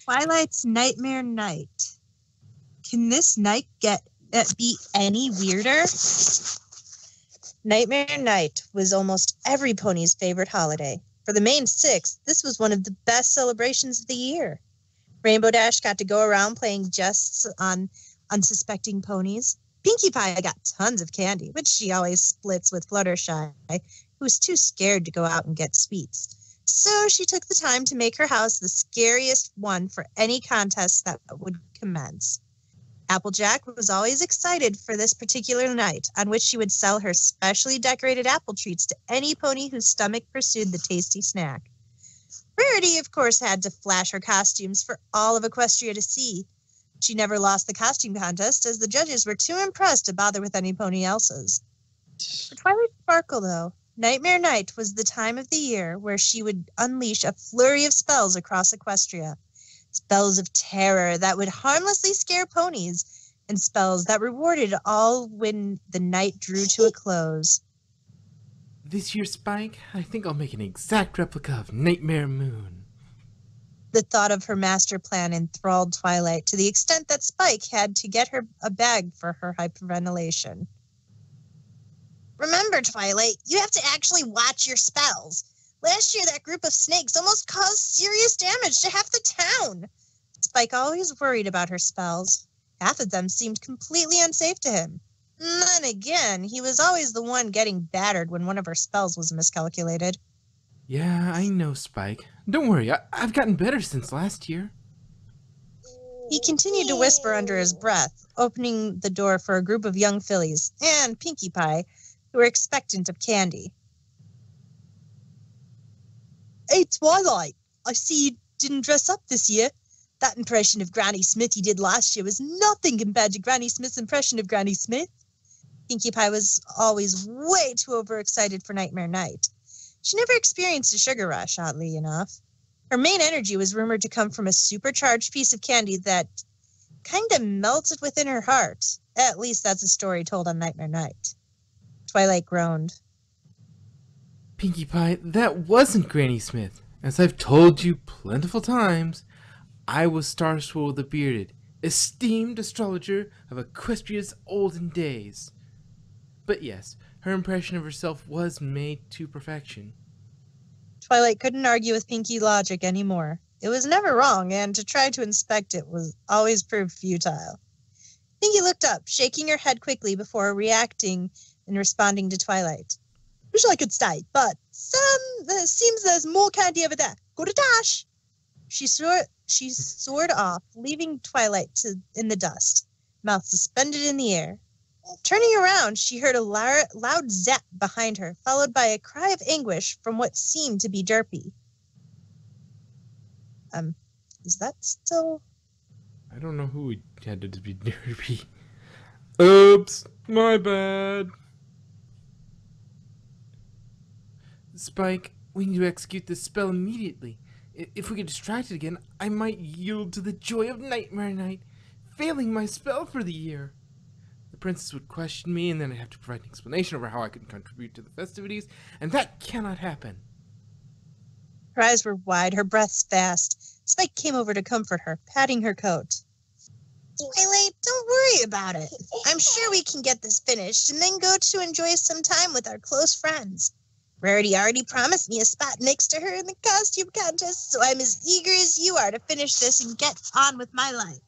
Twilight's Nightmare Night. Can this night be any weirder? Nightmare Night was almost every pony's favorite holiday. For the main six, this was one of the best celebrations of the year. Rainbow Dash got to go around playing jests on unsuspecting ponies. Pinkie Pie got tons of candy, which she always splits with Fluttershy, who was too scared to go out and get sweets. So she took the time to make her house the scariest one for any contest that would commence. Applejack was always excited for this particular night, on which she would sell her specially decorated apple treats to any pony whose stomach pursued the tasty snack. Rarity, of course, had to flash her costumes for all of Equestria to see. She never lost the costume contest, as the judges were too impressed to bother with any pony else's. For Twilight Sparkle, though, Nightmare Night was the time of the year where she would unleash a flurry of spells across Equestria. Spells of terror that would harmlessly scare ponies, and spells that rewarded all when the night drew to a close. This year, Spike, I think I'll make an exact replica of Nightmare Moon. The thought of her master plan enthralled Twilight to the extent that Spike had to get her a bag for her hyperventilation. Remember, Twilight, you have to actually watch your spells. Last year, that group of snakes almost caused serious damage to half the town. Spike always worried about her spells. Half of them seemed completely unsafe to him. And then again, he was always the one getting battered when one of her spells was miscalculated. Yeah, I know, Spike. Don't worry, I've gotten better since last year. He continued to whisper under his breath, opening the door for a group of young fillies and Pinkie Pie, who were expectant of candy. Hey, Twilight, I see you didn't dress up this year. That impression of Granny Smith you did last year was nothing compared to Granny Smith's impression of Granny Smith. Pinkie Pie was always way too overexcited for Nightmare Night. She never experienced a sugar rush, oddly enough. Her main energy was rumored to come from a supercharged piece of candy that kind of melted within her heart. At least that's a story told on Nightmare Night. Twilight groaned. Pinkie Pie, that wasn't Granny Smith. As I've told you plentiful times, I was Star Swirl the Bearded, esteemed astrologer of Equestria's olden days. But yes, her impression of herself was made to perfection. Twilight couldn't argue with Pinkie logic anymore. It was never wrong, and to try to inspect it was always proved futile. Pinkie looked up, shaking her head quickly before reacting and responding to Twilight. Wish I could stay, but seems there's more candy over there. Go to Dash! She soared off, leaving Twilight in the dust, mouth suspended in the air. Turning around, she heard a loud zap behind her, followed by a cry of anguish from what seemed to be Derpy. Is that still... I don't know who had to be Derpy. Oops, my bad. Spike, we need to execute this spell immediately. If we get distracted again, I might yield to the joy of Nightmare Night, failing my spell for the year. The princess would question me, and then I'd have to provide an explanation over how I could contribute to the festivities, and that cannot happen. Her eyes were wide, her breath fast. Spike came over to comfort her, patting her coat. Twilight, don't worry about it. I'm sure we can get this finished, and then go to enjoy some time with our close friends. Rarity already promised me a spot next to her in the costume contest, so I'm as eager as you are to finish this and get on with my life.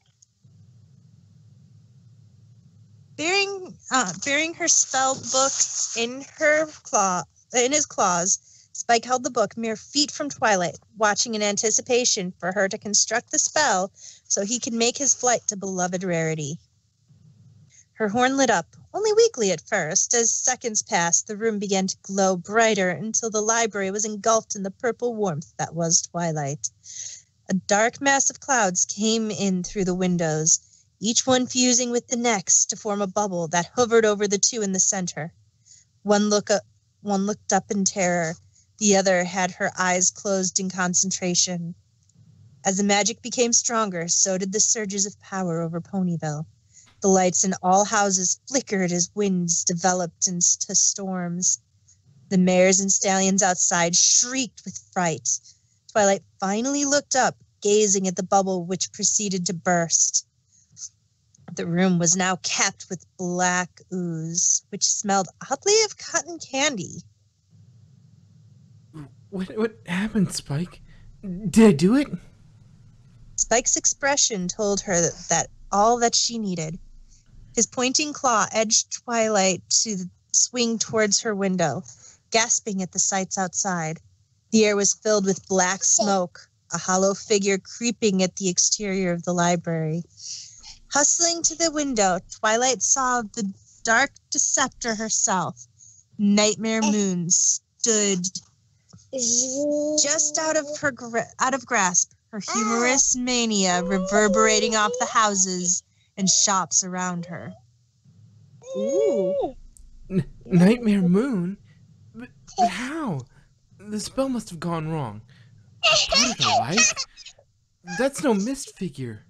Bearing her spell book in his claws, Spike held the book mere feet from Twilight, watching in anticipation for her to construct the spell so he could make his flight to beloved Rarity. Her horn lit up, only weakly at first. As seconds passed, the room began to glow brighter until the library was engulfed in the purple warmth that was Twilight. A dark mass of clouds came in through the windows, each one fusing with the next to form a bubble that hovered over the two in the center. One looked up in terror. The other had her eyes closed in concentration. As the magic became stronger, so did the surges of power over Ponyville. The lights in all houses flickered as winds developed into storms. The mares and stallions outside shrieked with fright. Twilight finally looked up gazing at the bubble which proceeded to burst. The room was now capped with black ooze, which smelled oddly of cotton candy. What happened, Spike? Did I do it? Spike's expression told her that all that she needed. His pointing claw edged Twilight to swing towards her window, gasping at the sights outside. The air was filled with black smoke, a hollow figure creeping at the exterior of the library. Hustling to the window, Twilight saw the dark deceptor herself. Nightmare Moon stood just out of grasp, her humorous mania reverberating off the houses and shops around her. Ooh. Nightmare Moon? But how? The spell must have gone wrong. Out of the light? That's no mist figure.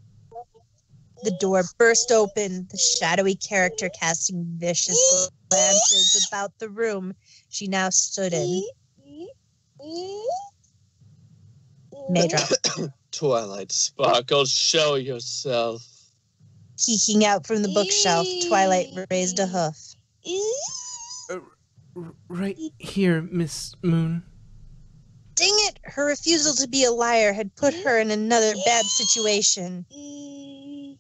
The door burst open, the shadowy character casting vicious glances about the room she now stood in. Maydrop. Twilight Sparkle, show yourself. Peeking out from the bookshelf, Twilight raised a hoof. Right here, Miss Moon. Dang it! Her refusal to be a liar had put her in another bad situation.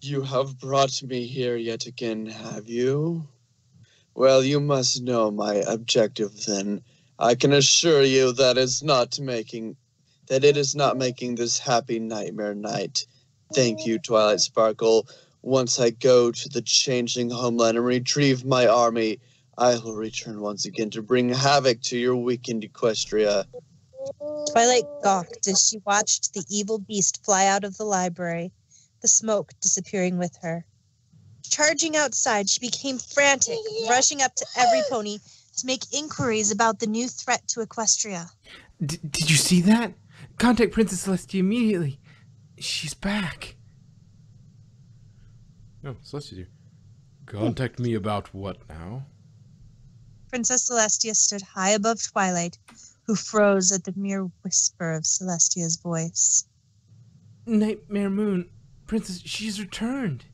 You have brought me here yet again, have you? Well, you must know my objective then. I can assure you that it is not making this happy nightmare night. Thank you, Twilight Sparkle. Once I go to the changing homeland and retrieve my army, I will return once again to bring havoc to your weakened Equestria. Twilight gawked as she watched the evil beast fly out of the library, the smoke disappearing with her. Charging outside, she became frantic, rushing up to every pony to make inquiries about the new threat to Equestria. Did you see that? Contact Princess Celestia immediately. She's back. Oh, Celestia's here. Contact me about what now? Princess Celestia stood high above Twilight, who froze at the mere whisper of Celestia's voice. Nightmare Moon, Princess, she's returned.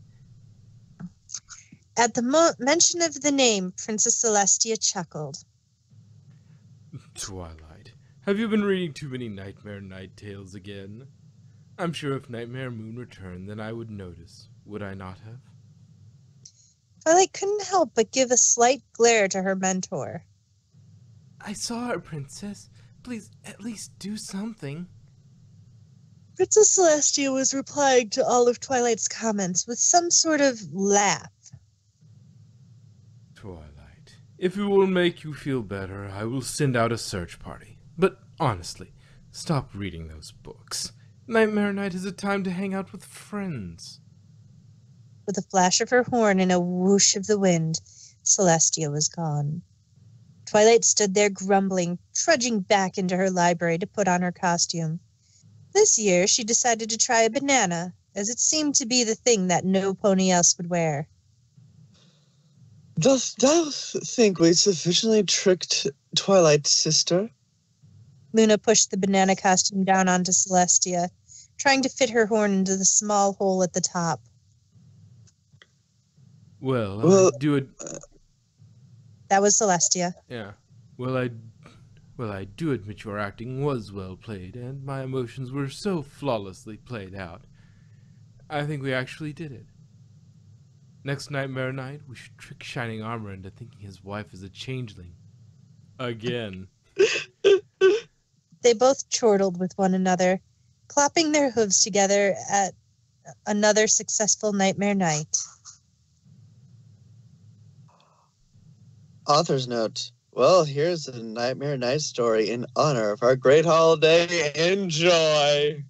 At the mention of the name, Princess Celestia chuckled. Twilight, have you been reading too many Nightmare Night tales again? I'm sure if Nightmare Moon returned, then I would notice, would I not have? Twilight couldn't help but give a slight glare to her mentor. I saw her, Princess. Please, at least do something. Princess Celestia was replying to all of Twilight's comments with some sort of laugh. Twilight, if it will make you feel better, I will send out a search party. But honestly, stop reading those books. Nightmare Night is a time to hang out with friends. With a flash of her horn and a whoosh of the wind, Celestia was gone. Twilight stood there grumbling, trudging back into her library to put on her costume. This year she decided to try a banana, as it seemed to be the thing that no pony else would wear. Dost thou think we sufficiently tricked Twilight, sister? Luna pushed the banana costume down onto Celestia, trying to fit her horn into the small hole at the top. Well, I do it. That was Celestia. Yeah. Well, I do admit your acting was well played, and my emotions were so flawlessly played out. I think we actually did it. Next Nightmare Night, we should trick Shining Armor into thinking his wife is a changeling. Again. They both chortled with one another, clapping their hooves together at another successful Nightmare Night. Author's note. Well, here's a Nightmare Night story in honor of our great holiday. Enjoy!